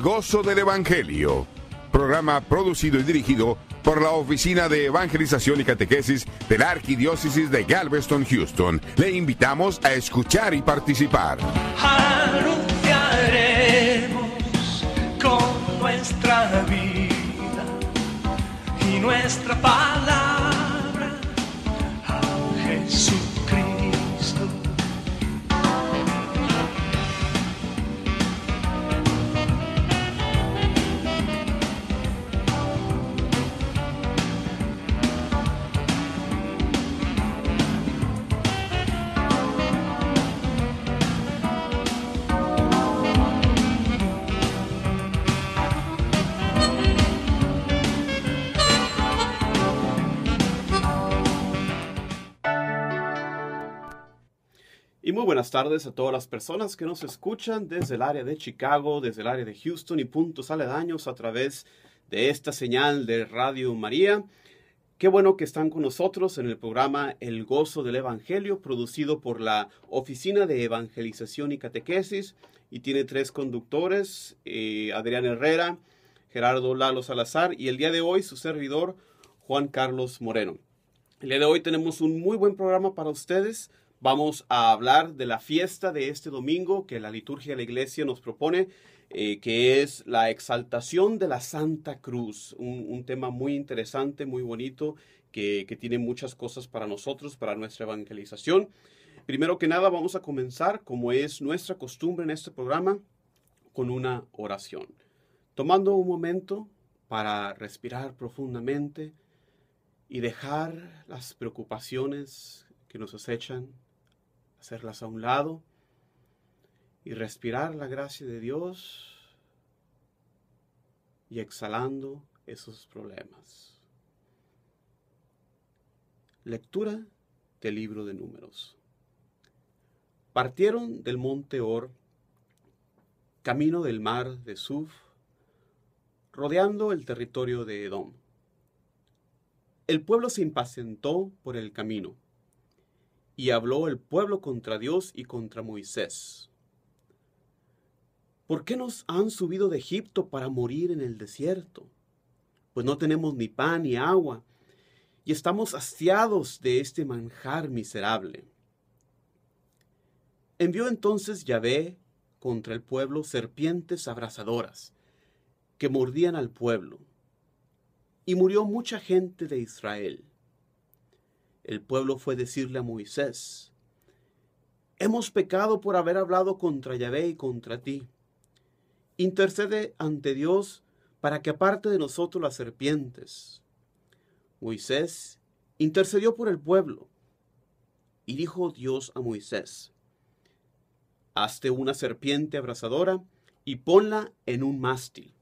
Gozo del Evangelio, programa producido y dirigido por la Oficina de Evangelización y Catequesis de la Arquidiócesis de Galveston, Houston. Le invitamos a escuchar y participar. Anunciaremos con nuestra vida y nuestra palabra a Jesucristo. Y muy buenas tardes a todas las personas que nos escuchan desde el área de Chicago, desde el área de Houston y puntos aledaños a través de esta señal de Radio María. Qué bueno que están con nosotros en el programa El Gozo del Evangelio, producido por la Oficina de Evangelización y Catequesis, y tiene 3 conductores, Adrián Herrera, Gerardo Lalo Salazar y el día de hoy su servidor, Juan Carlos Moreno. El día de hoy tenemos un muy buen programa para ustedes. Vamos a hablar de la fiesta de este domingo que la liturgia de la iglesia nos propone, que es la exaltación de la Santa Cruz. Un tema muy interesante, muy bonito, que tiene muchas cosas para nosotros, para nuestra evangelización. Primero que nada, vamos a comenzar, como es nuestra costumbre en este programa, con una oración. Tomando un momento para respirar profundamente y dejar las preocupaciones que nos acechan, hacerlas a un lado y respirar la gracia de Dios y exhalando esos problemas. Lectura del libro de Números. Partieron del monte Hor, camino del mar de Suf, rodeando el territorio de Edom. El pueblo se impacientó por el camino, y habló el pueblo contra Dios y contra Moisés. ¿Por qué nos han subido de Egipto para morir en el desierto? Pues no tenemos ni pan ni agua, y estamos hastiados de este manjar miserable. Envió entonces Yahvé contra el pueblo serpientes abrasadoras, que mordían al pueblo, y murió mucha gente de Israel. El pueblo fue a decirle a Moisés: hemos pecado por haber hablado contra Yahvé y contra ti. Intercede ante Dios para que aparte de nosotros las serpientes. Moisés intercedió por el pueblo. Y dijo Dios a Moisés: hazte una serpiente abrasadora y ponla en un mástil.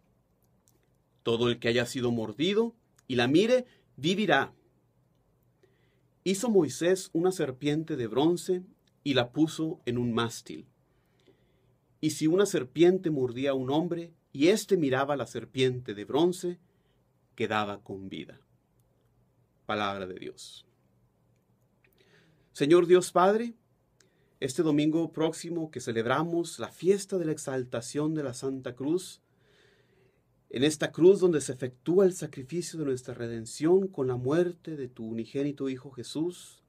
Todo el que haya sido mordido y la mire, vivirá. Hizo Moisés una serpiente de bronce y la puso en un mástil. Y si una serpiente mordía a un hombre y éste miraba a la serpiente de bronce, quedaba con vida. Palabra de Dios. Señor Dios Padre, este domingo próximo que celebramos la fiesta de la exaltación de la Santa Cruz, en esta cruz donde se efectúa el sacrificio de nuestra redención con la muerte de tu unigénito Hijo Jesús,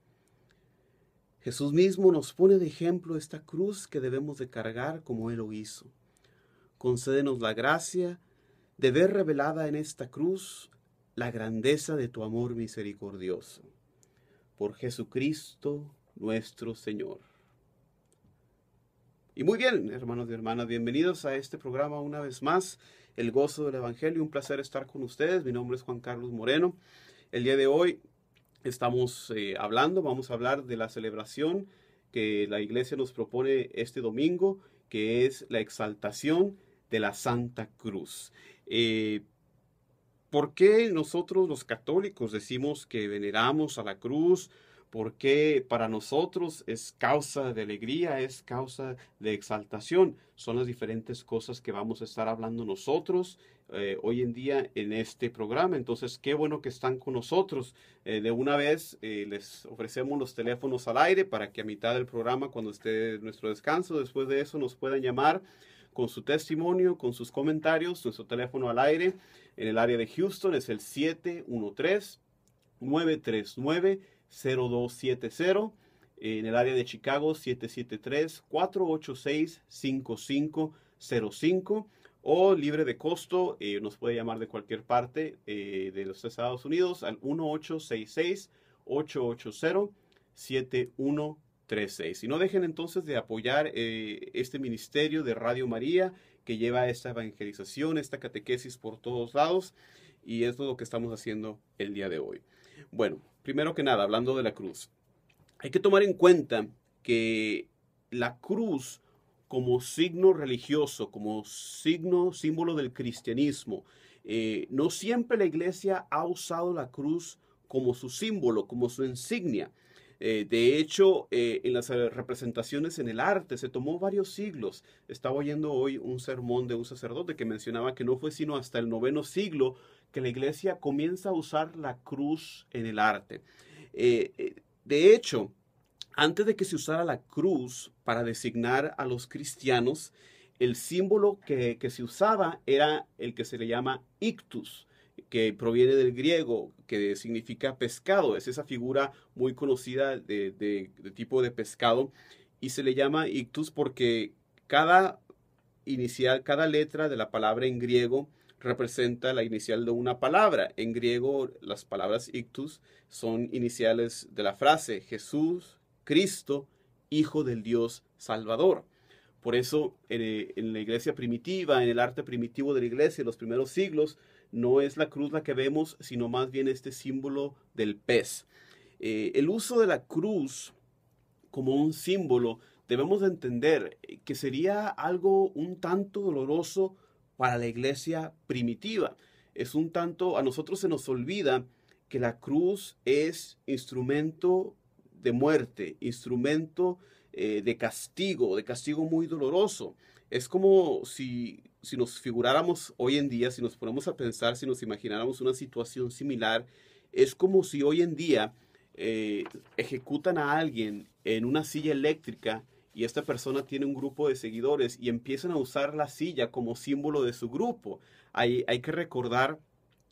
Jesús mismo nos pone de ejemplo esta cruz que debemos de cargar como Él lo hizo. Concédenos la gracia de ver revelada en esta cruz la grandeza de tu amor misericordioso. Por Jesucristo nuestro Señor. Y muy bien, hermanos y hermanas, bienvenidos a este programa una vez más, El Gozo del Evangelio. Un placer estar con ustedes. Mi nombre es Juan Carlos Moreno. El día de hoy vamos a hablar de la celebración que la iglesia nos propone este domingo, que es la exaltación de la Santa Cruz. ¿Por qué nosotros los católicos decimos que veneramos a la cruz? Porque para nosotros es causa de alegría, es causa de exaltación. Son las diferentes cosas que vamos a estar hablando nosotros hoy en día en este programa. Entonces, qué bueno que están con nosotros. De una vez les ofrecemos los teléfonos al aire para que a mitad del programa, cuando esté nuestro descanso, después de eso nos puedan llamar con su testimonio, con sus comentarios. Nuestro teléfono al aire en el área de Houston es el 713-939-0270. En el área de Chicago, 773-486-5505. O libre de costo, nos puede llamar de cualquier parte de los Estados Unidos al 1866-880-7136. Y no dejen entonces de apoyar este ministerio de Radio María que lleva esta evangelización, esta catequesis por todos lados. Y esto es lo que estamos haciendo el día de hoy. Bueno, primero que nada, hablando de la cruz. Hay que tomar en cuenta que la cruz, como signo religioso, como símbolo del cristianismo, no siempre la iglesia ha usado la cruz como su símbolo, como su insignia. De hecho, en las representaciones en el arte se tomó varios siglos. Estaba oyendo hoy un sermón de un sacerdote que mencionaba que no fue sino hasta el 9º siglo que la iglesia comienza a usar la cruz en el arte. De hecho, antes de que se usara la cruz para designar a los cristianos, el símbolo que se usaba era el que se le llama ictus, que proviene del griego, que significa pescado. Es esa figura muy conocida de tipo de pescado. Y se le llama ictus porque cada letra de la palabra en griego representa la inicial de una palabra. En griego, las palabras ictus son iniciales de la frase Jesús, Cristo, Hijo del Dios Salvador. Por eso, en la iglesia primitiva, en el arte primitivo de la iglesia, en los primeros siglos, no es la cruz la que vemos, sino más bien este símbolo del pez. El uso de la cruz como un símbolo, debemos de entender que sería algo un tanto doloroso para la iglesia primitiva. Es un tanto, a nosotros se nos olvida que la cruz es instrumento de muerte, instrumento de castigo muy doloroso. Es como si nos figuráramos hoy en día, si nos ponemos a pensar, si nos imagináramos una situación similar, es como si hoy en día ejecutan a alguien en una silla eléctrica y esta persona tiene un grupo de seguidores y empiezan a usar la silla como símbolo de su grupo. Hay que recordar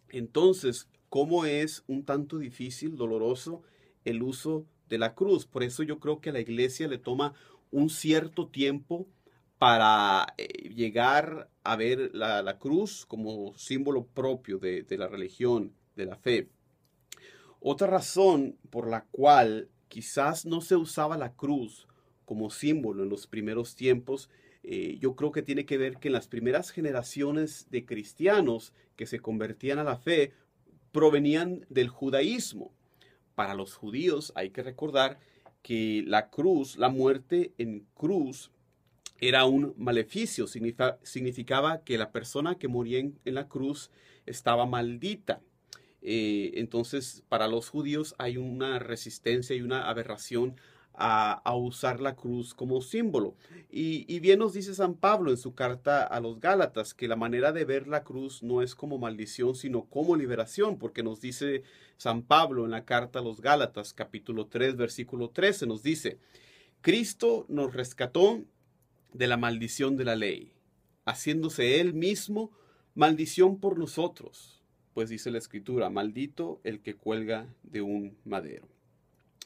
entonces cómo es un tanto difícil, doloroso el uso de la cruz. Por eso yo creo que a la iglesia le toma un cierto tiempo para llegar a ver la cruz como símbolo propio de la religión, de la fe. Otra razón por la cual quizás no se usaba la cruz como símbolo en los primeros tiempos, yo creo que tiene que ver que en las primeras generaciones de cristianos que se convertían a la fe provenían del judaísmo. Para los judíos hay que recordar que la cruz, la muerte en cruz, era un maleficio. Significaba que la persona que moría en la cruz estaba maldita. Entonces, para los judíos hay una resistencia y una aberración a usar la cruz como símbolo. Y bien nos dice San Pablo en su carta a los Gálatas que la manera de ver la cruz no es como maldición, sino como liberación, porque nos dice San Pablo en la carta a los Gálatas, capítulo 3, versículo 13, nos dice: Cristo nos rescató de la maldición de la ley, haciéndose él mismo maldición por nosotros. Pues dice la Escritura, maldito el que cuelga de un madero.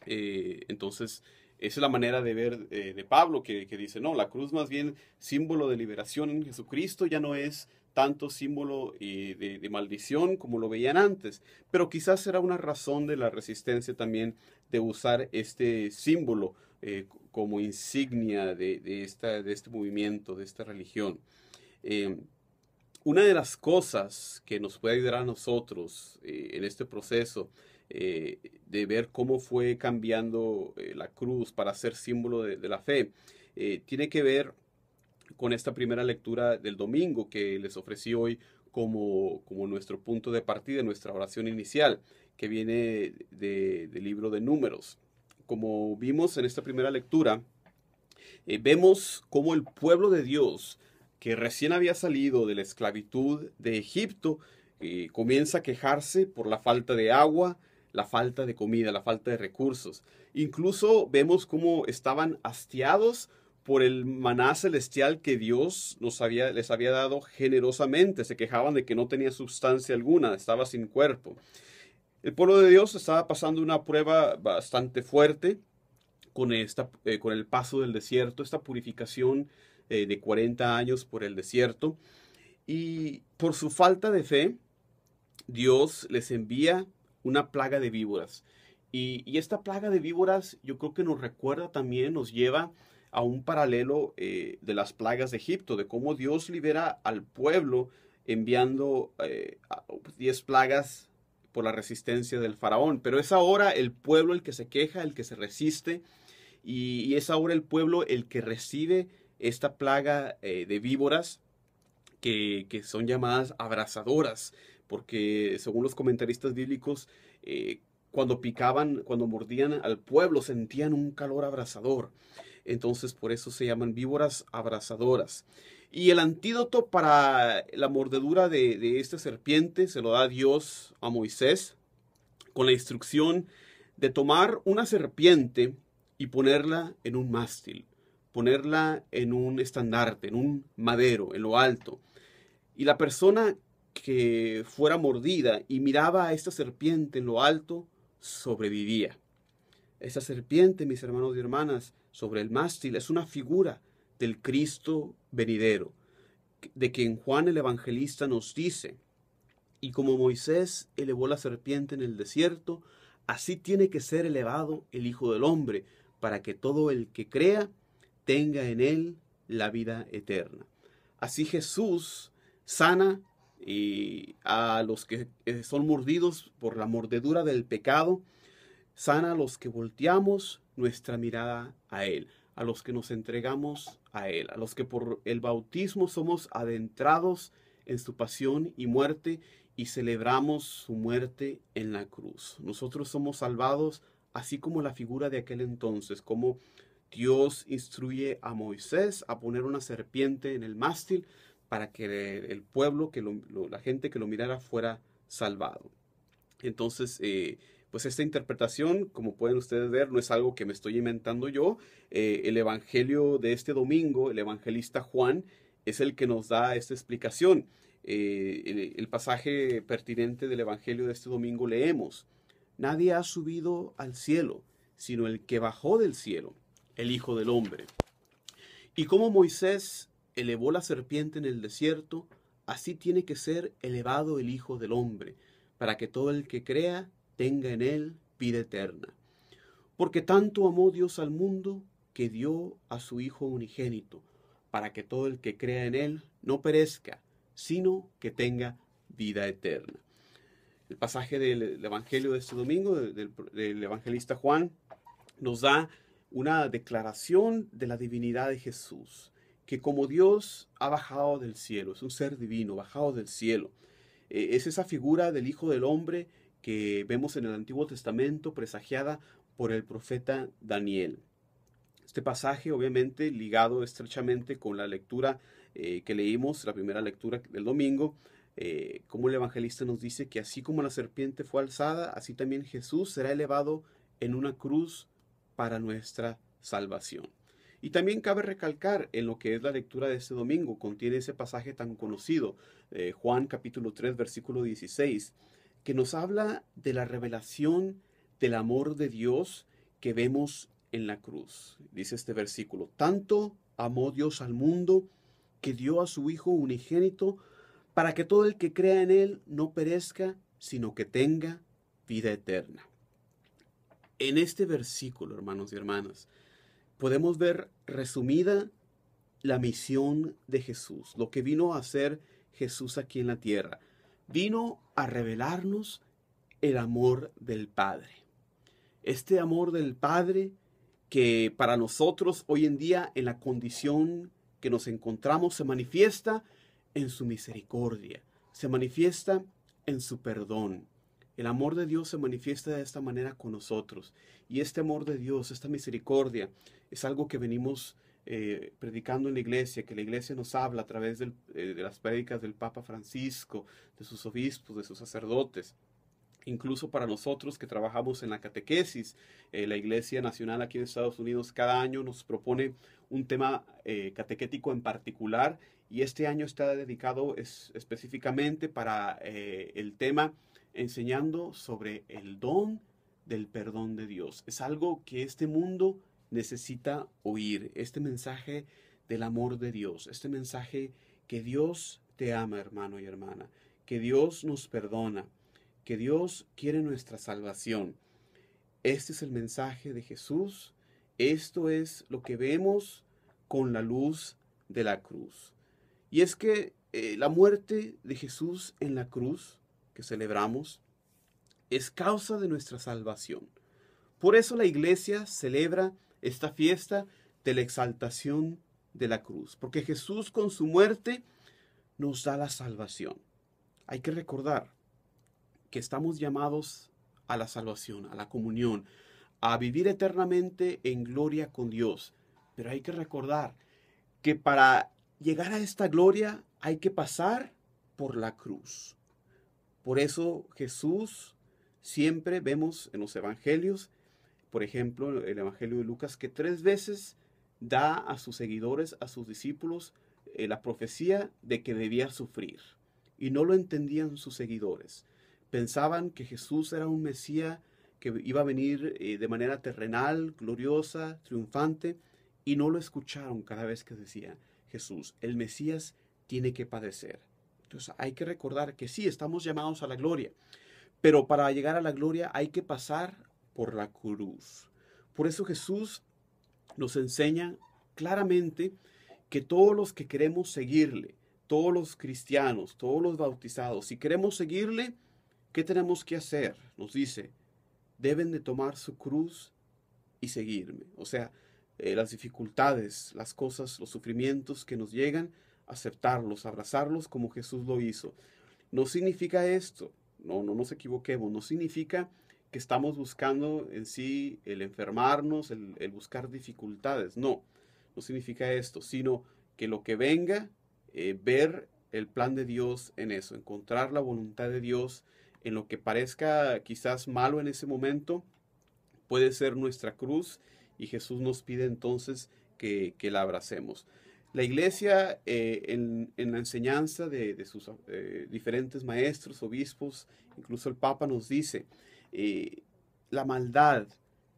Entonces, esa es la manera de ver de Pablo, que dice, no, la cruz más bien símbolo de liberación en Jesucristo, ya no es tanto símbolo de maldición como lo veían antes. Pero quizás será una razón de la resistencia también de usar este símbolo como insignia de este movimiento, de esta religión. Una de las cosas que nos puede ayudar a nosotros en este proceso de ver cómo fue cambiando la cruz para ser símbolo de la fe, tiene que ver con esta primera lectura del domingo que les ofrecí hoy como nuestro punto de partida, nuestra oración inicial, que viene del libro de Números. Como vimos en esta primera lectura, vemos cómo el pueblo de Dios, que recién había salido de la esclavitud de Egipto, comienza a quejarse por la falta de agua, la falta de comida, la falta de recursos. Incluso vemos cómo estaban hastiados por el maná celestial que Dios les había dado generosamente. Se quejaban de que no tenía sustancia alguna, estaba sin cuerpo. El pueblo de Dios estaba pasando una prueba bastante fuerte con el paso del desierto, esta purificación de 40 años por el desierto. Y por su falta de fe, Dios les envía una plaga de víboras. Y esta plaga de víboras yo creo que nos recuerda también, nos lleva a un paralelo de las plagas de Egipto, de cómo Dios libera al pueblo enviando 10 plagas por la resistencia del faraón. Pero es ahora el pueblo el que se queja, el que se resiste, y es ahora el pueblo el que recibe esta plaga de víboras que son llamadas abrasadoras, porque según los comentaristas bíblicos, cuando picaban, cuando mordían al pueblo, sentían un calor abrasador. Entonces, por eso se llaman víboras abrasadoras. Y el antídoto para la mordedura de esta serpiente se lo da Dios a Moisés con la instrucción de tomar una serpiente y ponerla en un mástil, ponerla en un estandarte, en un madero, en lo alto. Y la persona que fuera mordida y miraba a esta serpiente en lo alto, sobrevivía. Esa serpiente, mis hermanos y hermanas, sobre el mástil es una figura del Cristo venidero, de quien Juan el Evangelista nos dice: y como Moisés elevó la serpiente en el desierto, así tiene que ser elevado el Hijo del Hombre, para que todo el que crea tenga en él la vida eterna. Así Jesús sana a los que son mordidos por la mordedura del pecado, sana a los que volteamos nuestra mirada a Él, a los que nos entregamos a Él, a los que por el bautismo somos adentrados en su pasión y muerte y celebramos su muerte en la cruz. Nosotros somos salvados así como la figura de aquel entonces, como Dios instruye a Moisés a poner una serpiente en el mástil para que el pueblo, la gente que lo mirara fuera salvado. Entonces, pues esta interpretación, como pueden ustedes ver, no es algo que me estoy inventando yo. El evangelio de este domingo, el evangelista Juan, es el que nos da esta explicación. El pasaje pertinente del evangelio de este domingo leemos: nadie ha subido al cielo, sino el que bajó del cielo, el Hijo del Hombre. Y como Moisés elevó la serpiente en el desierto, así tiene que ser elevado el Hijo del Hombre, para que todo el que crea tenga en él vida eterna. Porque tanto amó Dios al mundo, que dio a su Hijo unigénito, para que todo el que crea en él no perezca, sino que tenga vida eterna. El pasaje del Evangelio de este domingo, del evangelista Juan, nos da una declaración de la divinidad de Jesús, que como Dios ha bajado del cielo, es un ser divino, bajado del cielo. Es esa figura del Hijo del Hombre que vemos en el Antiguo Testamento, presagiada por el profeta Daniel. Este pasaje, obviamente, ligado estrechamente con la lectura que leímos, la primera lectura del domingo, como el evangelista nos dice que así como la serpiente fue alzada, así también Jesús será elevado en una cruz para nuestra salvación. Y también cabe recalcar en lo que es la lectura de este domingo, contiene ese pasaje tan conocido, Juan capítulo 3, versículo 16, que nos habla de la revelación del amor de Dios que vemos en la cruz. Dice este versículo: tanto amó Dios al mundo que dio a su Hijo unigénito, para que todo el que crea en él no perezca, sino que tenga vida eterna. En este versículo, hermanos y hermanas, podemos ver resumida la misión de Jesús, lo que vino a hacer Jesús aquí en la tierra. Vino a revelarnos el amor del Padre. Este amor del Padre que para nosotros hoy en día, en la condición que nos encontramos, se manifiesta en su misericordia, se manifiesta en su perdón. El amor de Dios se manifiesta de esta manera con nosotros. Y este amor de Dios, esta misericordia, es algo que venimos predicando en la iglesia, que la iglesia nos habla a través de las prédicas del Papa Francisco, de sus obispos, de sus sacerdotes. Incluso para nosotros que trabajamos en la catequesis, la Iglesia Nacional aquí en Estados Unidos cada año nos propone un tema catequético en particular, y este año está dedicado específicamente para el tema enseñando sobre el don del perdón de Dios. Es algo que este mundo necesita oír, este mensaje del amor de Dios, este mensaje que Dios te ama, hermano y hermana, que Dios nos perdona, que Dios quiere nuestra salvación. Este es el mensaje de Jesús. Esto es lo que vemos con la luz de la cruz. Y es que la muerte de Jesús en la cruz, que celebramos, es causa de nuestra salvación. Por eso la iglesia celebra esta fiesta de la exaltación de la cruz, porque Jesús con su muerte nos da la salvación. Hay que recordar que estamos llamados a la salvación, a la comunión, a vivir eternamente en gloria con Dios. Pero hay que recordar que para llegar a esta gloria hay que pasar por la cruz. Por eso Jesús, siempre vemos en los evangelios, por ejemplo, el evangelio de Lucas, que 3 veces da a sus seguidores, a sus discípulos, la profecía de que debía sufrir. Y no lo entendían sus seguidores. Pensaban que Jesús era un Mesías que iba a venir de manera terrenal, gloriosa, triunfante, y no lo escucharon cada vez que decía Jesús, el Mesías tiene que padecer. Entonces hay que recordar que sí, estamos llamados a la gloria, pero para llegar a la gloria hay que pasar por la cruz. Por eso Jesús nos enseña claramente que todos los que queremos seguirle, todos los cristianos, todos los bautizados, si queremos seguirle, ¿qué tenemos que hacer? Nos dice, deben de tomar su cruz y seguirme. O sea, las dificultades, las cosas, los sufrimientos que nos llegan, aceptarlos, abrazarlos como Jesús lo hizo. No significa esto, no nos equivoquemos, no significa que estamos buscando en sí el enfermarnos, el buscar dificultades. No significa esto, sino que lo que venga, ver el plan de Dios en eso, encontrar la voluntad de Dios en lo que parezca quizás malo en ese momento, puede ser nuestra cruz, y Jesús nos pide entonces que la abracemos. La iglesia, en la enseñanza de sus diferentes maestros, obispos, incluso el Papa nos dice, la maldad,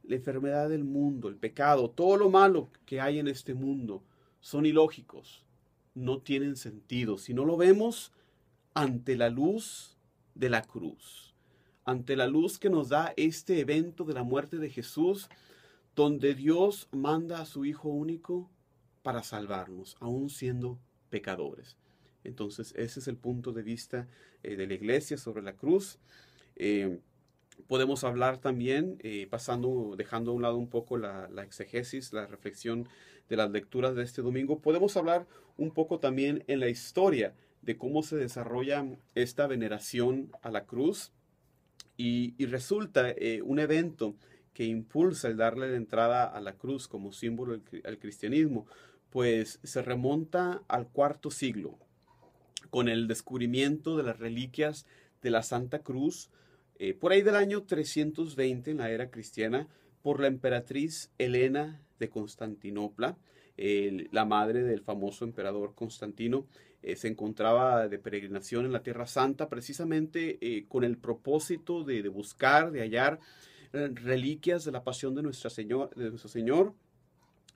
la enfermedad del mundo, el pecado, todo lo malo que hay en este mundo son ilógicos, no tienen sentido si no lo vemos ante la luz de la cruz, ante la luz que nos da este evento de la muerte de Jesús, donde Dios manda a su Hijo único para salvarnos, aún siendo pecadores. Entonces, ese es el punto de vista de la iglesia sobre la cruz. Podemos hablar también, dejando a un lado un poco la exegesis, la reflexión de las lecturas de este domingo, podemos hablar un poco también en la historia de cómo se desarrolla esta veneración a la cruz, y resulta un evento que impulsa el darle la entrada a la cruz como símbolo al cristianismo, pues se remonta al IV siglo, con el descubrimiento de las reliquias de la Santa Cruz, por ahí del año 320 en la era cristiana, por la emperatriz Helena de Constantinopla, la madre del famoso emperador Constantino. Se encontraba de peregrinación en la Tierra Santa precisamente con el propósito de buscar, de hallar reliquias de la pasión de nuestro Señor,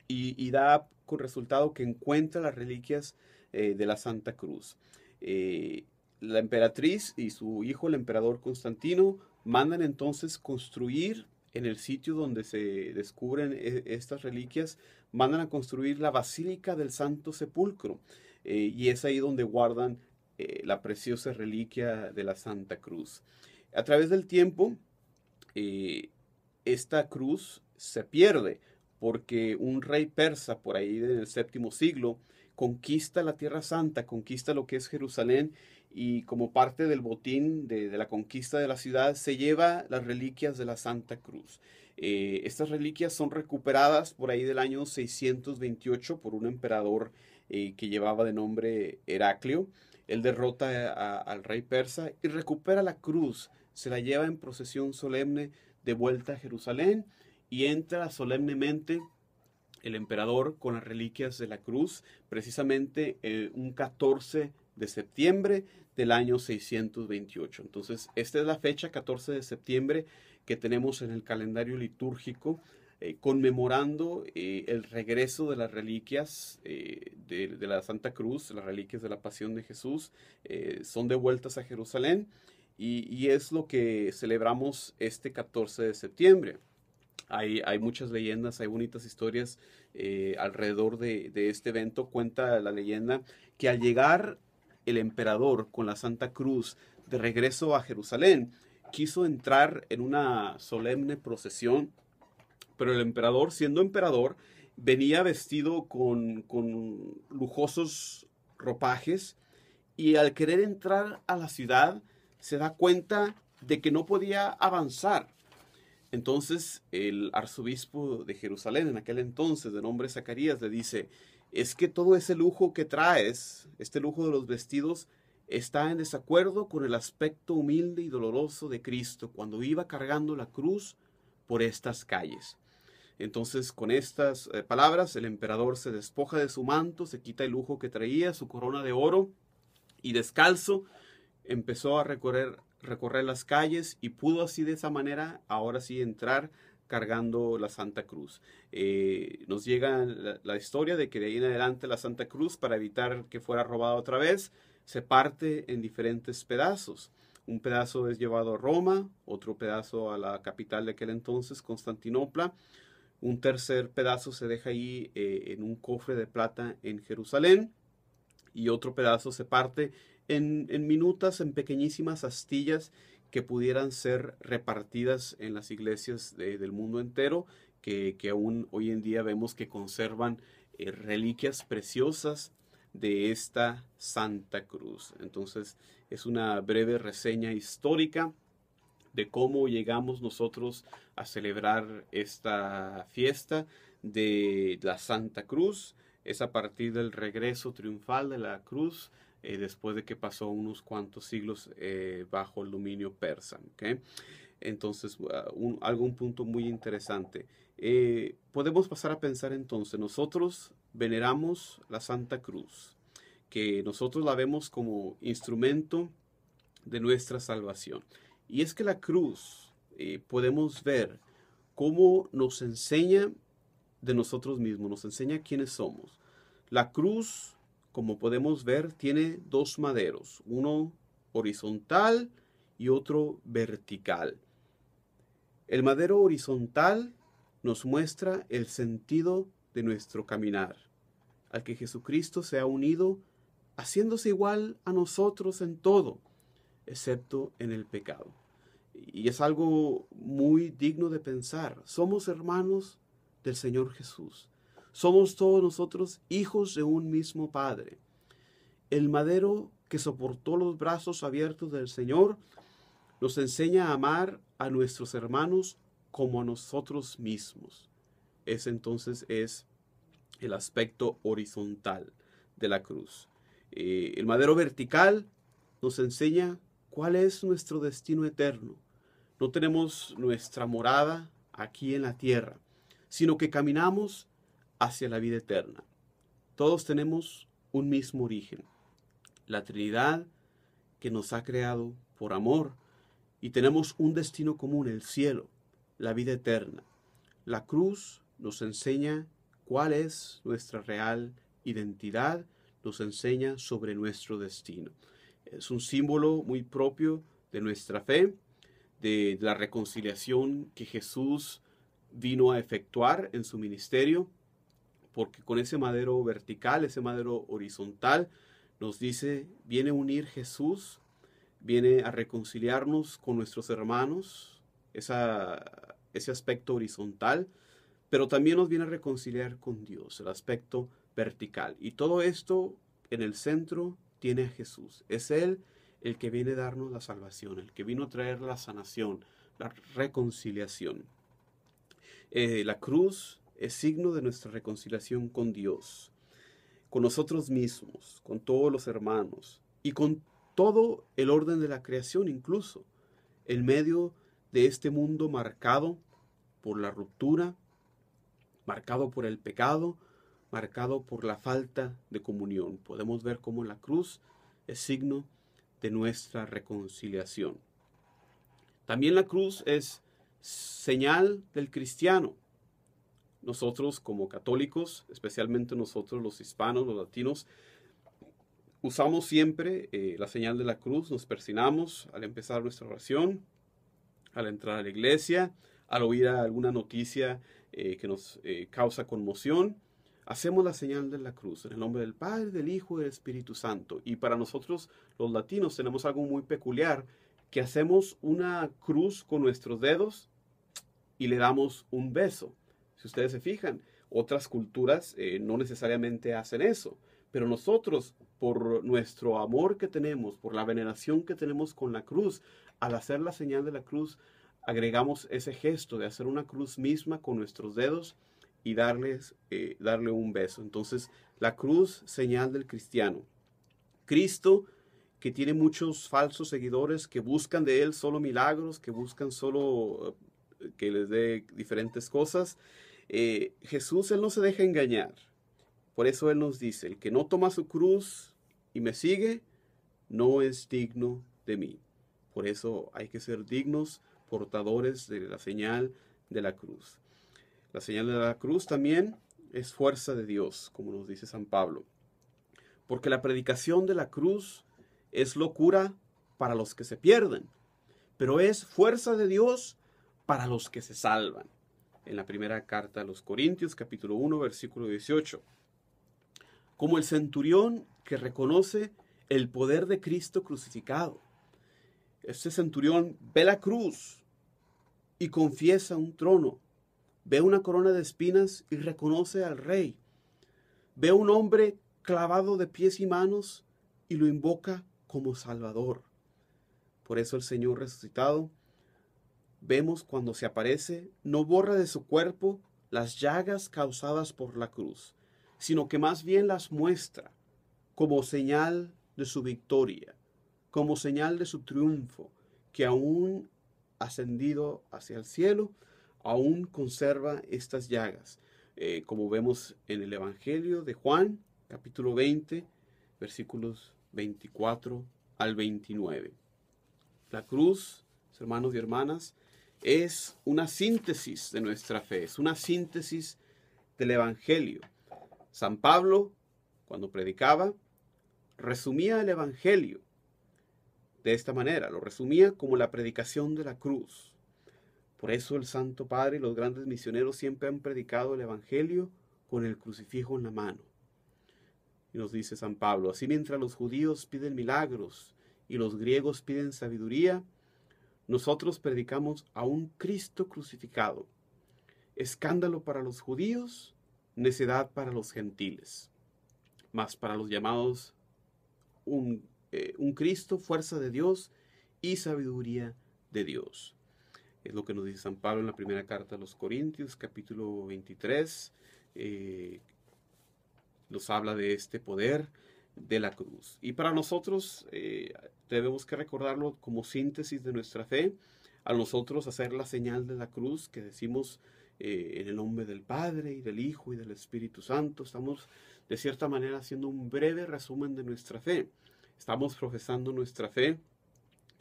y da con resultado que encuentra las reliquias de la Santa Cruz. La emperatriz y su hijo, el emperador Constantino, mandan entonces construir en el sitio donde se descubren estas reliquias, mandan a construir la Basílica del Santo Sepulcro, y es ahí donde guardan la preciosa reliquia de la Santa Cruz. A través del tiempo, esta cruz se pierde porque un rey persa por ahí del VII siglo conquista la Tierra Santa, conquista lo que es Jerusalén, y como parte del botín de la conquista de la ciudad se lleva las reliquias de la Santa Cruz. Estas reliquias son recuperadas por ahí del año 628 por un emperador que llevaba de nombre Heraclio. Él derrota al rey persa y recupera la cruz se la lleva en procesión solemne de vuelta a Jerusalén y entra solemnemente el emperador con las reliquias de la cruz, precisamente un 14 de septiembre del año 628. Entonces, esta es la fecha, 14 de septiembre, que tenemos en el calendario litúrgico, conmemorando el regreso de las reliquias de la Santa Cruz, las reliquias de la Pasión de Jesús, son devueltas a Jerusalén y es lo que celebramos este 14 de septiembre. Hay muchas leyendas, hay bonitas historias alrededor de este evento. Cuenta la leyenda que al llegar el emperador con la Santa Cruz de regreso a Jerusalén, quiso entrar en una solemne procesión, pero el emperador, siendo emperador, venía vestido con lujosos ropajes y al querer entrar a la ciudad se da cuenta de que no podía avanzar. Entonces el arzobispo de Jerusalén en aquel entonces, de nombre Zacarías, le dice: es que todo ese lujo que traes, este lujo de los vestidos, está en desacuerdo con el aspecto humilde y doloroso de Cristo cuando iba cargando la cruz por estas calles. Entonces, con estas palabras, el emperador se despoja de su manto, se quita el lujo que traía, su corona de oro, y descalzo empezó a recorrer las calles y pudo así, de esa manera, ahora sí entrar cargando la Santa Cruz. Nos llega la historia de que de ahí en adelante la Santa Cruz, para evitar que fuera robada otra vez, se parte en diferentes pedazos. Un pedazo es llevado a Roma, otro pedazo a la capital de aquel entonces, Constantinopla. Un tercer pedazo se deja ahí en un cofre de plata en Jerusalén, y otro pedazo se parte en minutas, en pequeñísimas astillas que pudieran ser repartidas en las iglesias del mundo entero, que aún hoy en día vemos que conservan reliquias preciosas de esta Santa Cruz. Entonces, es una breve reseña histórica de cómo llegamos nosotros a celebrar esta fiesta de la Santa Cruz. Es a partir del regreso triunfal de la cruz, después de que pasó unos cuantos siglos bajo el dominio persa. ¿Okay? Entonces, un punto muy interesante. Podemos pasar a pensar entonces, nosotros veneramos la Santa Cruz, que nosotros la vemos como instrumento de nuestra salvación. Y es que la cruz podemos ver cómo nos enseña de nosotros mismos, nos enseña quiénes somos. La cruz, como podemos ver, tiene dos maderos, uno horizontal y otro vertical. El madero horizontal nos muestra el sentido de nuestro caminar, al que Jesucristo se ha unido, haciéndose igual a nosotros en todo, excepto en el pecado. Y es algo muy digno de pensar. Somos hermanos del Señor Jesús. Somos todos nosotros hijos de un mismo Padre. El madero que soportó los brazos abiertos del Señor nos enseña a amar a nuestros hermanos como a nosotros mismos. Ese entonces es el aspecto horizontal de la cruz. El madero vertical nos enseña cuál es nuestro destino eterno. No tenemos nuestra morada aquí en la tierra, sino que caminamos hacia la vida eterna. Todos tenemos un mismo origen, la Trinidad que nos ha creado por amor, y tenemos un destino común, el cielo, la vida eterna. La cruz nos enseña cuál es nuestra real identidad, nos enseña sobre nuestro destino. Es un símbolo muy propio de nuestra fe, de la reconciliación que Jesús vino a efectuar en su ministerio, porque con ese madero vertical, ese madero horizontal, nos dice, viene a unir Jesús, viene a reconciliarnos con nuestros hermanos, ese aspecto horizontal, pero también nos viene a reconciliar con Dios, el aspecto vertical. Y todo esto en el centro tiene a Jesús. Es Él el que viene a darnos la salvación, el que vino a traer la sanación, la reconciliación. La cruz es signo de nuestra reconciliación con Dios, con nosotros mismos, con todos los hermanos y con todo el orden de la creación incluso. en medio de este mundo marcado por la ruptura, marcado por el pecado, marcado por la falta de comunión. Podemos ver cómo la cruz es signo de nuestra reconciliación. También la cruz es señal del cristiano. Nosotros como católicos, especialmente nosotros los hispanos, los latinos, usamos siempre la señal de la cruz, nos persignamos al empezar nuestra oración, al entrar a la iglesia, al oír alguna noticia que nos causa conmoción. Hacemos la señal de la cruz en el nombre del Padre, del Hijo y del Espíritu Santo. Y para nosotros los latinos tenemos algo muy peculiar, que hacemos una cruz con nuestros dedos y le damos un beso. Si ustedes se fijan, otras culturas no necesariamente hacen eso. Pero nosotros, por nuestro amor que tenemos, por la veneración que tenemos con la cruz, al hacer la señal de la cruz, agregamos ese gesto de hacer una cruz misma con nuestros dedos y darle un beso. Entonces, la cruz, señal del cristiano. Cristo, que tiene muchos falsos seguidores que buscan de él solo milagros, que buscan solo que les dé diferentes cosas. Jesús, él no se deja engañar. Por eso él nos dice, el que no toma su cruz y me sigue, no es digno de mí. Por eso hay que ser dignos portadores de la señal de la cruz. La señal de la cruz también es fuerza de Dios, como nos dice San Pablo. Porque la predicación de la cruz es locura para los que se pierden, pero es fuerza de Dios para los que se salvan. En la primera carta a los Corintios, capítulo 1, versículo 18. Como el centurión que reconoce el poder de Cristo crucificado. Este centurión ve la cruz y confiesa un trono. Ve una corona de espinas y reconoce al rey. Ve un hombre clavado de pies y manos y lo invoca como Salvador. Por eso el Señor resucitado, vemos cuando se aparece, no borra de su cuerpo las llagas causadas por la cruz, sino que más bien las muestra como señal de su victoria, como señal de su triunfo, que aún ascendido hacia el cielo, aún conserva estas llagas, como vemos en el Evangelio de Juan, capítulo 20, versículos 24 al 29. La cruz, hermanos y hermanas, es una síntesis de nuestra fe, es una síntesis del Evangelio. San Pablo, cuando predicaba, resumía el Evangelio de esta manera, lo resumía como la predicación de la cruz. Por eso el Santo Padre y los grandes misioneros siempre han predicado el Evangelio con el crucifijo en la mano. Y nos dice San Pablo, así mientras los judíos piden milagros y los griegos piden sabiduría, nosotros predicamos a un Cristo crucificado, escándalo para los judíos, necedad para los gentiles, mas para los llamados un Cristo, fuerza de Dios y sabiduría de Dios. Es lo que nos dice San Pablo en la primera carta a los Corintios, capítulo 23. Nos habla de este poder de la cruz. Y para nosotros debemos que recordarlo como síntesis de nuestra fe. A nosotros hacer la señal de la cruz que decimos en el nombre del Padre y del Hijo y del Espíritu Santo. Estamos de cierta manera haciendo un breve resumen de nuestra fe. Estamos profesando nuestra fe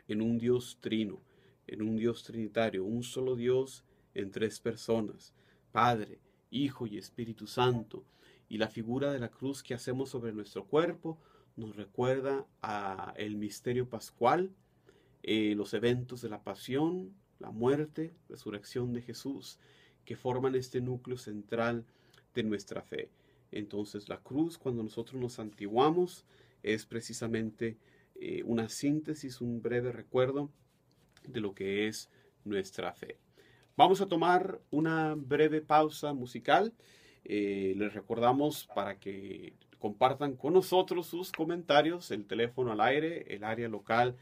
en un Dios trino, en un Dios trinitario, un solo Dios en tres personas, Padre, Hijo y Espíritu Santo. Y la figura de la cruz que hacemos sobre nuestro cuerpo nos recuerda a el misterio pascual, los eventos de la pasión, la muerte, resurrección de Jesús, que forman este núcleo central de nuestra fe. Entonces la cruz, cuando nosotros nos santiguamos, es precisamente una síntesis, un breve recuerdo de lo que es nuestra fe. Vamos a tomar una breve pausa musical. Les recordamos para que compartan con nosotros sus comentarios, el teléfono al aire, el área local.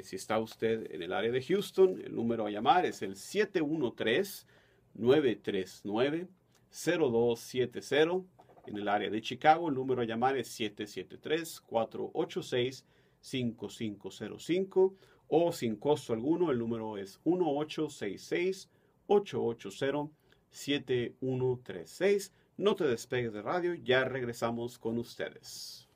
Si está usted en el área de Houston, el número a llamar es el 713-939-0270. En el área de Chicago, el número a llamar es 773-486-0000. 5505 o sin costo alguno. El número es 1866-880-7136. No te despegues de radio, ya regresamos con ustedes.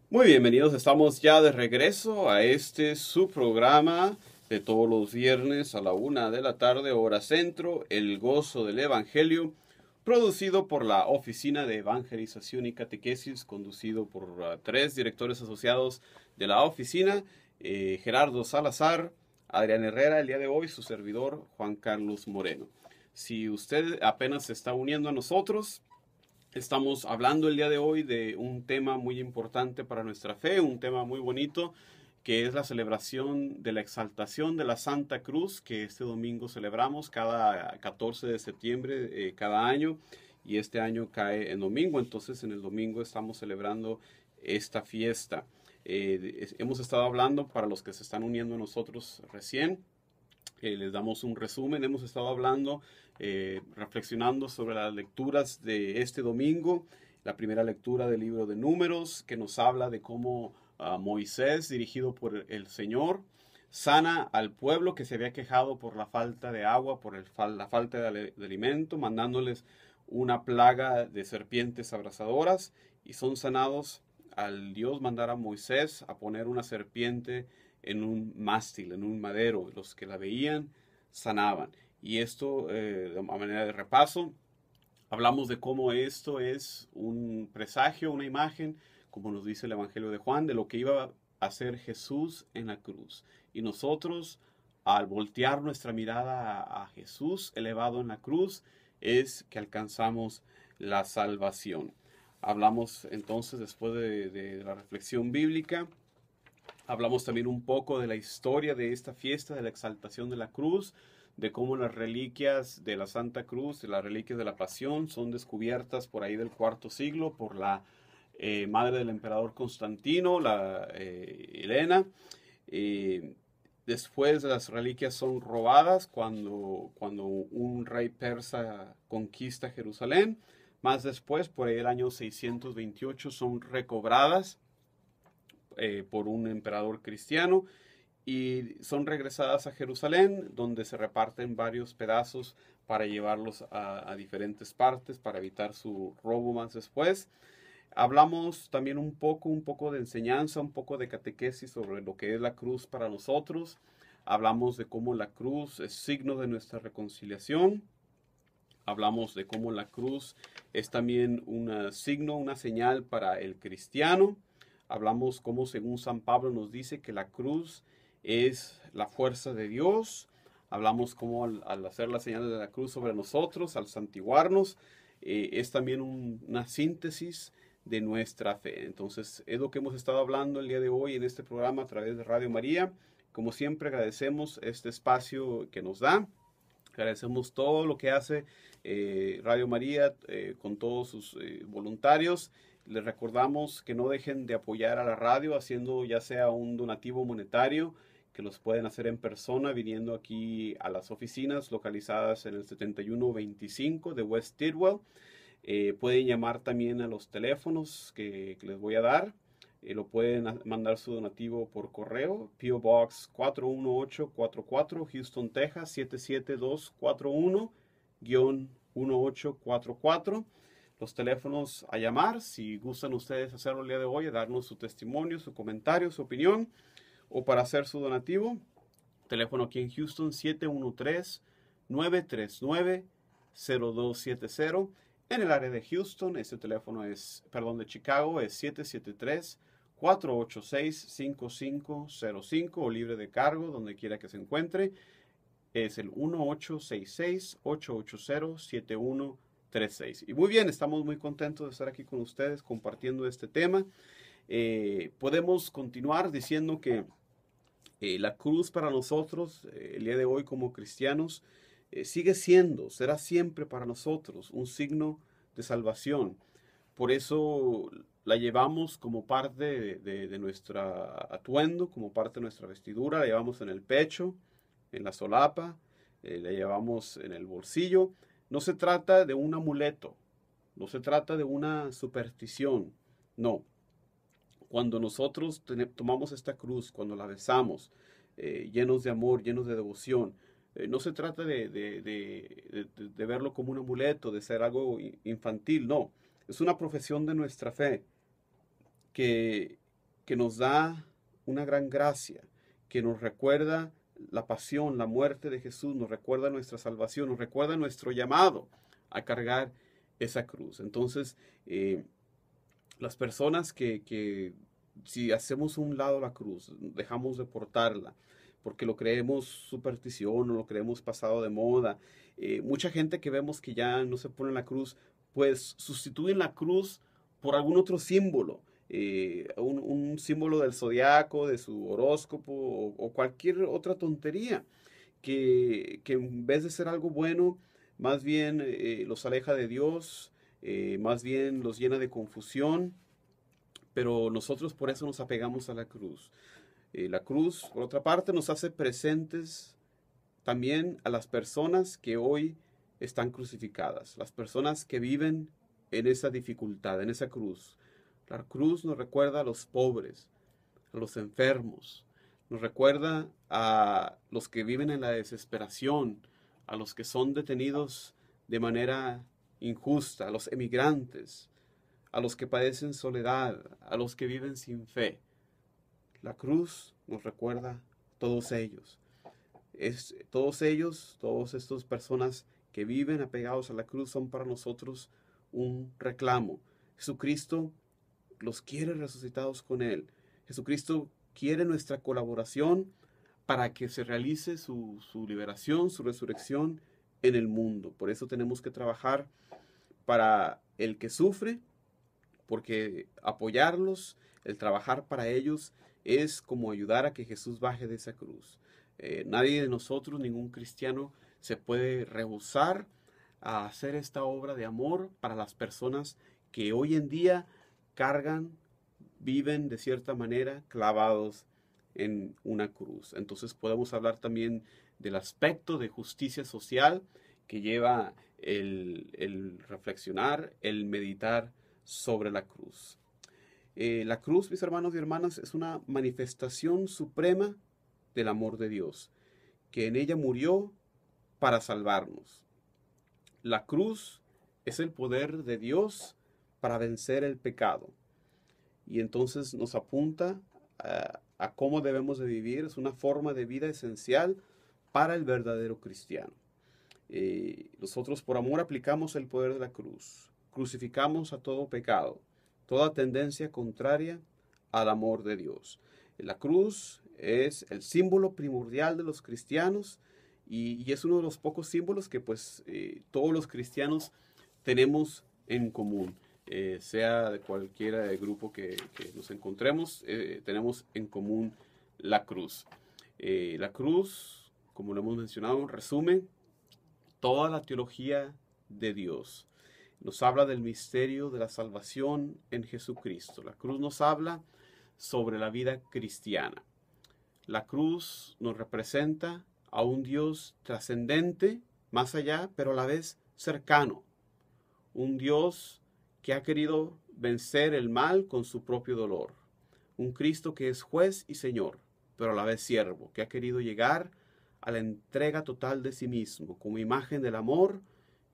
Muy bienvenidos, estamos ya de regreso a su programa de todos los viernes a la 1 de la tarde, hora centro, El Gozo del Evangelio, producido por la Oficina de Evangelización y Catequesis, conducido por 3 directores asociados de la oficina, Gerardo Salazar, Adrián Herrera, el día de hoy su servidor Juan Carlos Moreno. Si usted apenas se está uniendo a nosotros, estamos hablando el día de hoy de un tema muy importante para nuestra fe, un tema muy bonito, que es la celebración de la exaltación de la Santa Cruz, que este domingo celebramos cada 14 de septiembre cada año, y este año cae en domingo, entonces en el domingo estamos celebrando esta fiesta. Hemos estado hablando, para los que se están uniendo a nosotros recién, les damos un resumen. Hemos estado hablando, reflexionando sobre las lecturas de este domingo. La primera lectura del libro de Números, que nos habla de cómo Moisés, dirigido por el Señor, sana al pueblo que se había quejado por la falta de agua, por la falta de alimento, mandándoles una plaga de serpientes abrasadoras, y son sanados al Dios mandar a Moisés a poner una serpiente en un mástil, en un madero. Los que la veían sanaban. Y esto, de manera de repaso, hablamos de cómo esto es un presagio, una imagen, como nos dice el Evangelio de Juan, de lo que iba a hacer Jesús en la cruz. Y nosotros, al voltear nuestra mirada a Jesús elevado en la cruz, es que alcanzamos la salvación. Hablamos entonces, después de la reflexión bíblica, hablamos también un poco de la historia de esta fiesta de la exaltación de la cruz, de cómo las reliquias de la Santa Cruz, las reliquias de la Pasión, son descubiertas por ahí del IV siglo por la madre del emperador Constantino, la Helena. Después las reliquias son robadas cuando un rey persa conquista Jerusalén. Más después, por ahí el año 628, son recobradas por un emperador cristiano y son regresadas a Jerusalén, donde se reparten varios pedazos para llevarlos a diferentes partes para evitar su robo más después. Hablamos también un poco de enseñanza, un poco de catequesis sobre lo que es la cruz para nosotros. Hablamos de cómo la cruz es signo de nuestra reconciliación. Hablamos de cómo la cruz es también un signo, una señal para el cristiano. Hablamos cómo, según San Pablo, nos dice que la cruz es la fuerza de Dios. Hablamos cómo al hacer la señal de la cruz sobre nosotros, al santiguarnos, es también una síntesis de nuestra fe. Entonces, es lo que hemos estado hablando el día de hoy en este programa a través de Radio María. Como siempre, agradecemos este espacio que nos da. Agradecemos todo lo que hace Radio María con todos sus voluntarios. Les recordamos que no dejen de apoyar a la radio haciendo ya sea un donativo monetario, que los pueden hacer en persona viniendo aquí a las oficinas localizadas en el 7125 de West Tidwell. Pueden llamar también a los teléfonos que les voy a dar. Lo pueden mandar su donativo por correo, P.O. Box 41844, Houston, Texas 77241-1844. Los teléfonos a llamar, si gustan ustedes hacerlo el día de hoy, darnos su testimonio, su comentario, su opinión, o para hacer su donativo. Teléfono aquí en Houston, 713-939-0270. En el área de Houston, ese teléfono de Chicago es 773-486-5505 o libre de cargo, donde quiera que se encuentre. Es el 1866-880-7136. Y muy bien, estamos muy contentos de estar aquí con ustedes compartiendo este tema. Podemos continuar diciendo que la cruz para nosotros, el día de hoy como cristianos, será siempre para nosotros un signo de salvación. Por eso la llevamos como parte de nuestro atuendo, como parte de nuestra vestidura, la llevamos en el pecho, en la solapa, la llevamos en el bolsillo. No se trata de un amuleto, no se trata de una superstición, no. Cuando nosotros tomamos esta cruz, cuando la besamos, llenos de amor, llenos de devoción, no se trata de verlo como un amuleto, de ser algo infantil, no. Es una profesión de nuestra fe que nos da una gran gracia, que nos recuerda la pasión, la muerte de Jesús, nos recuerda nuestra salvación, nos recuerda nuestro llamado a cargar esa cruz. Entonces, las personas que si hacemos un lado la cruz, dejamos de portarla, porque lo creemos superstición o lo creemos pasado de moda. Mucha gente que vemos que ya no se pone la cruz, pues sustituyen la cruz por algún otro símbolo, un símbolo del zodiaco, de su horóscopo o cualquier otra tontería que en vez de ser algo bueno, más bien los aleja de Dios, más bien los llena de confusión, pero nosotros por eso nos apegamos a la cruz. La cruz, por otra parte, nos hace presentes también a las personas que hoy están crucificadas, las personas que viven en esa dificultad, en esa cruz. La cruz nos recuerda a los pobres, a los enfermos, nos recuerda a los que viven en la desesperación, a los que son detenidos de manera injusta, a los emigrantes, a los que padecen soledad, a los que viven sin fe. La cruz nos recuerda a todos ellos. Todas estas personas que viven apegados a la cruz son para nosotros un reclamo. Jesucristo los quiere resucitados con Él. Jesucristo quiere nuestra colaboración para que se realice su liberación, su resurrección en el mundo. Por eso tenemos que trabajar para el que sufre, porque apoyarlos, el trabajar para ellos, es como ayudar a que Jesús baje de esa cruz. Nadie de nosotros, ningún cristiano, se puede rehusar a hacer esta obra de amor para las personas que hoy en día viven de cierta manera clavados en una cruz. Entonces podemos hablar también del aspecto de justicia social que lleva el reflexionar, el meditar sobre la cruz. La cruz, mis hermanos y hermanas, es una manifestación suprema del amor de Dios, que en ella murió para salvarnos. La cruz es el poder de Dios para vencer el pecado. Y entonces nos apunta a cómo debemos de vivir. Es una forma de vida esencial para el verdadero cristiano. Nosotros por amor aplicamos el poder de la cruz. Crucificamos a todo pecado, toda tendencia contraria al amor de Dios. La cruz es el símbolo primordial de los cristianos y es uno de los pocos símbolos que pues todos los cristianos tenemos en común. Sea de cualquier grupo que nos encontremos, tenemos en común la cruz. La cruz, como lo hemos mencionado, resume toda la teología de Dios. Nos habla del misterio de la salvación en Jesucristo. La cruz nos habla sobre la vida cristiana. La cruz nos representa a un Dios trascendente, más allá, pero a la vez cercano. Un Dios que ha querido vencer el mal con su propio dolor. Un Cristo que es juez y Señor, pero a la vez siervo, que ha querido llegar a la entrega total de sí mismo, como imagen del amor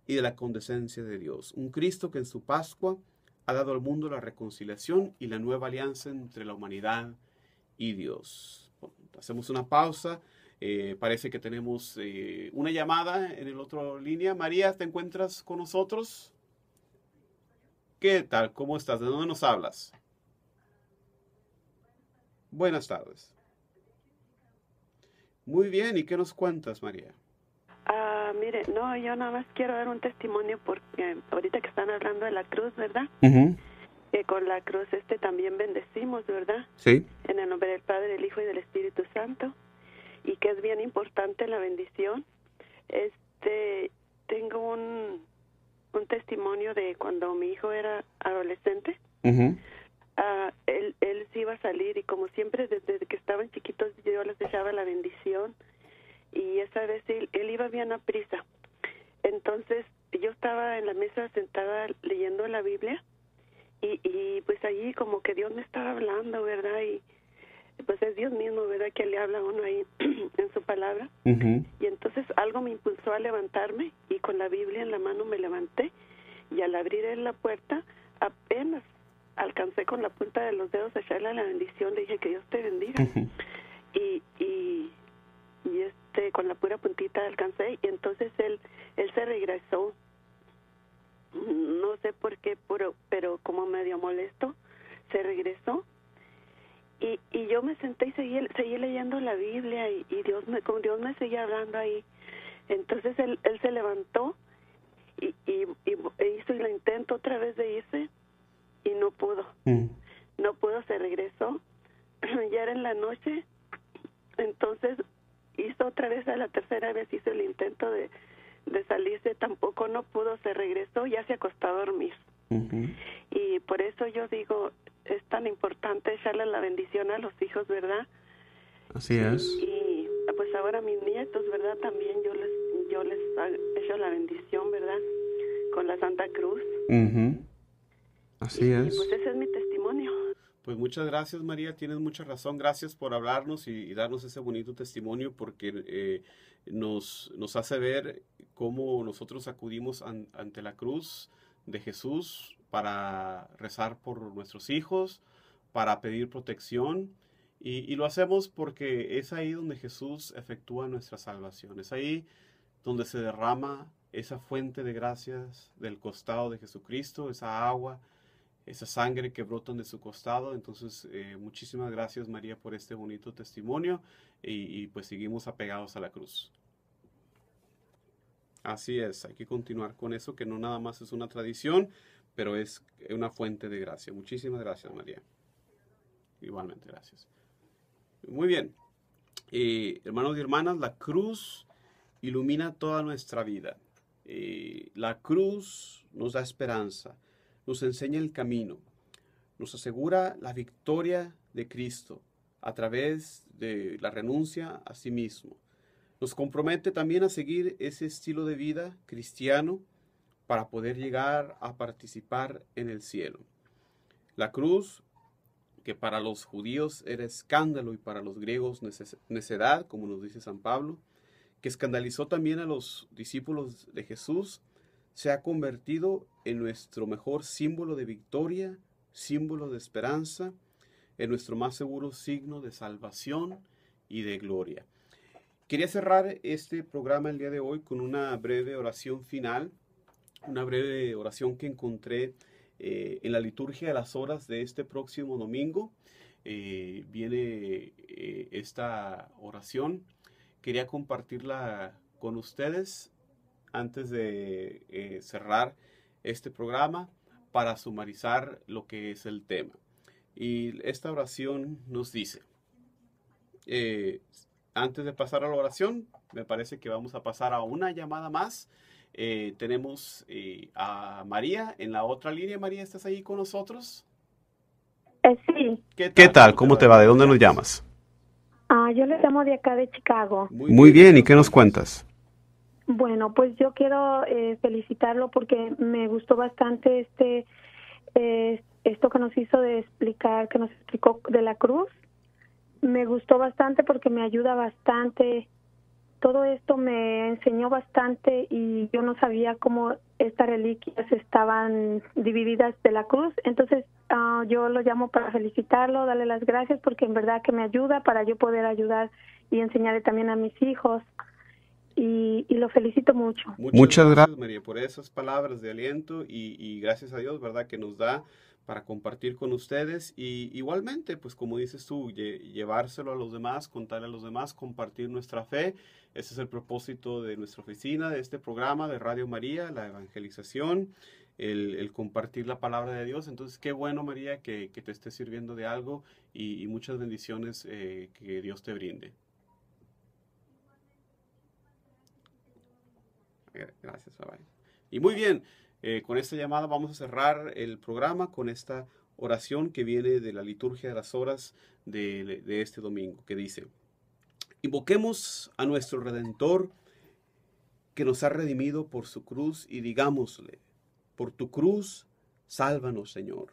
y de la condescendencia de Dios. Un Cristo que en su Pascua ha dado al mundo la reconciliación y la nueva alianza entre la humanidad y Dios. Bueno, hacemos una pausa. Parece que tenemos una llamada en el otro línea. María, ¿te encuentras con nosotros? ¿Qué tal? ¿Cómo estás? ¿De dónde nos hablas? Buenas tardes. Muy bien, ¿y qué nos cuentas, María? Mire, no, yo nada más quiero dar un testimonio porque ahorita que están hablando de la cruz, ¿verdad? Que con la cruz también bendecimos, ¿verdad? Sí. En el nombre del Padre, del Hijo y del Espíritu Santo. Y que es bien importante la bendición. Tengo un testimonio de cuando mi hijo era adolescente. Él sí iba a salir y como siempre desde que estaban chiquitos yo les echaba la bendición y esa vez él iba bien a prisa. Entonces yo estaba en la mesa sentada leyendo la Biblia Y pues allí como que Dios me estaba hablando, ¿verdad? Y pues es Dios mismo, ¿verdad? Que le habla a uno ahí en su palabra. Y entonces algo me impulsó a levantarme y con la Biblia en la mano me levanté y al abrir la puerta apenas alcancé con la punta de los dedos a echarle la bendición. Le dije que Dios te bendiga. Y con la pura puntita alcancé y entonces él se regresó. No sé por qué, pero como medio molesto, se regresó. Y yo me senté y seguí leyendo la Biblia y Dios me seguía hablando ahí. Entonces él se levantó y hizo el intento otra vez de irse y no pudo. No pudo, se regresó. Ya era en la noche, entonces hizo otra vez, a la tercera vez hizo el intento de salirse, tampoco no pudo, se regresó, ya se acostó a dormir. Y por eso yo digo, es tan importante echarle la bendición a los hijos, ¿verdad? Así es. Y pues ahora mis nietos, ¿verdad? También yo les echo la bendición, ¿verdad? Con la Santa Cruz. Así es. Y pues ese es mi testimonio. Pues muchas gracias, María, tienes mucha razón. Gracias por hablarnos y darnos ese bonito testimonio, porque nos hace ver cómo nosotros acudimos ante la cruz de Jesús para rezar por nuestros hijos, para pedir protección, y lo hacemos porque es ahí donde Jesús efectúa nuestra salvación. Es ahí donde se derrama esa fuente de gracias del costado de Jesucristo, esa agua, esa sangre que brotan de su costado. Entonces, muchísimas gracias, María, por este bonito testimonio y pues seguimos apegados a la cruz. Así es, hay que continuar con eso, que no nada más es una tradición, pero es una fuente de gracia. Muchísimas gracias, María. Igualmente, gracias. Muy bien. Hermanos y hermanas, la cruz ilumina toda nuestra vida. La cruz nos da esperanza, nos enseña el camino, nos asegura la victoria de Cristo a través de la renuncia a sí mismo. Nos compromete también a seguir ese estilo de vida cristiano para poder llegar a participar en el cielo. La cruz, que para los judíos era escándalo y para los griegos necedad, como nos dice San Pablo, que escandalizó también a los discípulos de Jesús, se ha convertido en nuestro mejor símbolo de victoria, símbolo de esperanza, en nuestro más seguro signo de salvación y de gloria. Quería cerrar este programa el día de hoy con una breve oración final, una breve oración que encontré en la liturgia de las horas de este próximo domingo. Viene esta oración. Quería compartirla con ustedes antes de cerrar este programa para sumarizar lo que es el tema. Y esta oración nos dice, antes de pasar a la oración, me parece que vamos a pasar a una llamada más. Tenemos a María en la otra línea. María, ¿estás ahí con nosotros? Sí. ¿Qué tal? ¿Cómo te va? ¿De dónde nos llamas? Yo le llamo de acá de Chicago. Muy bien, ¿y qué nos cuentas? Bueno, pues yo quiero felicitarlo porque me gustó bastante esto que nos hizo de explicar, que nos explicó de la cruz. Me gustó bastante porque me ayuda bastante. Todo esto me enseñó bastante y yo no sabía cómo estas reliquias estaban divididas de la cruz. Entonces yo lo llamo para felicitarlo, darle las gracias porque en verdad que me ayuda para yo poder ayudar y enseñarle también a mis hijos. Y lo felicito mucho. Muchas gracias, María, por esas palabras de aliento y gracias a Dios, ¿verdad?, que nos da para compartir con ustedes y igualmente, pues como dices tú, llevárselo a los demás, contarle a los demás, compartir nuestra fe. Ese es el propósito de nuestra oficina, de este programa de Radio María, la evangelización, el compartir la palabra de Dios. Entonces, qué bueno, María, que te esté sirviendo de algo y muchas bendiciones que Dios te brinde. Gracias, bye. Y muy bien, con esta llamada vamos a cerrar el programa con esta oración que viene de la liturgia de las horas de este domingo, que dice: invoquemos a nuestro Redentor que nos ha redimido por su cruz y digámosle: por tu cruz, sálvanos, Señor.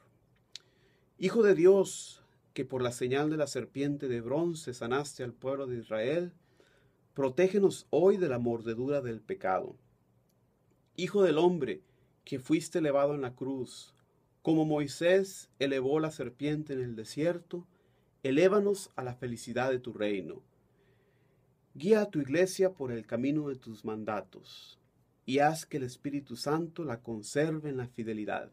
Hijo de Dios, que por la señal de la serpiente de bronce sanaste al pueblo de Israel, protégenos hoy de la mordedura del pecado. Hijo del hombre, que fuiste elevado en la cruz, como Moisés elevó la serpiente en el desierto, elévanos a la felicidad de tu reino. Guía a tu iglesia por el camino de tus mandatos, y haz que el Espíritu Santo la conserve en la fidelidad.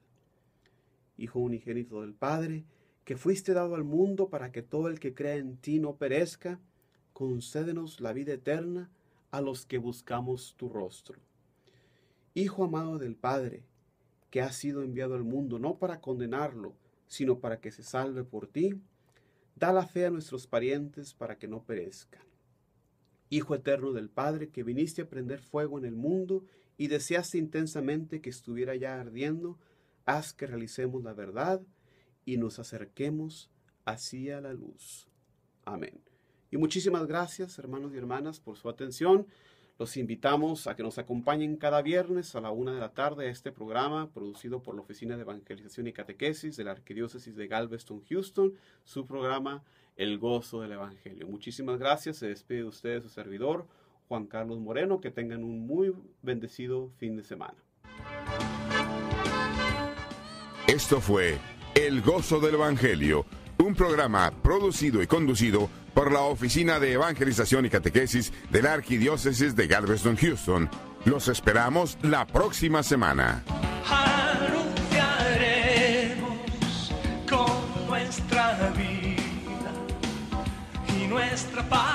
Hijo unigénito del Padre, que fuiste dado al mundo para que todo el que crea en ti no perezca, concédenos la vida eterna a los que buscamos tu rostro. Hijo amado del Padre, que has sido enviado al mundo no para condenarlo, sino para que se salve por ti, da la fe a nuestros parientes para que no perezcan. Hijo eterno del Padre, que viniste a prender fuego en el mundo y deseaste intensamente que estuviera ya ardiendo, haz que realicemos la verdad y nos acerquemos hacia la luz. Amén. Y muchísimas gracias, hermanos y hermanas, por su atención. Los invitamos a que nos acompañen cada viernes a la 1 de la tarde a este programa producido por la Oficina de Evangelización y Catequesis de la Arquidiócesis de Galveston, Houston, su programa El Gozo del Evangelio. Muchísimas gracias. Se despide de ustedes su servidor, Juan Carlos Moreno. Que tengan un muy bendecido fin de semana. Esto fue El Gozo del Evangelio, un programa producido y conducido por la Oficina de Evangelización y Catequesis de la Arquidiócesis de Galveston, Houston. Los esperamos la próxima semana. Anunciaremos con nuestra vida y nuestra paz